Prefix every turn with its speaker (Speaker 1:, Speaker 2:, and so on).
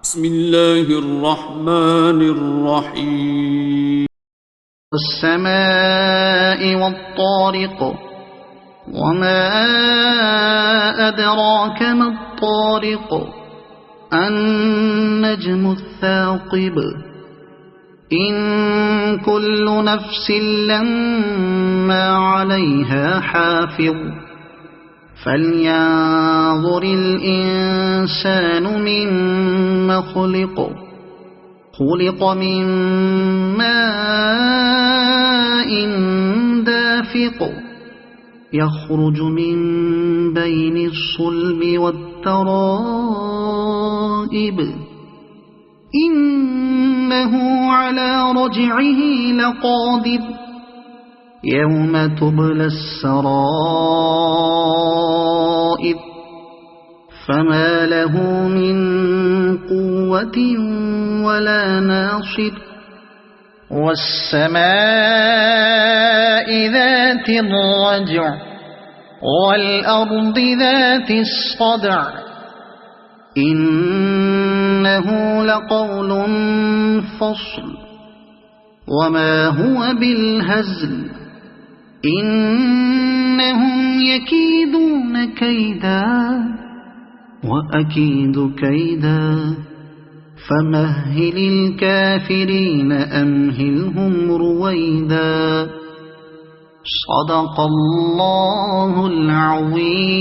Speaker 1: بسم الله الرحمن الرحيم.
Speaker 2: والسماء والطارق وما أدراك ما الطارق النجم الثاقب إن كل نفس لما عليها حافظ فلينظر الإنسان مما خلق من ماء دافق يخرج من بين الصلب والترائب إنه على رجعه لقادر يوم تبلى السرائر فما له من قوة ولا ناصر والسماء ذات الرجع والأرض ذات الصدع إنه لقول فصل وما هو بالهزل إنهم يكيدون كيدا وأكيد كيدا فمهل الكافرين أمهلهم رويدا صدق الله العظيم.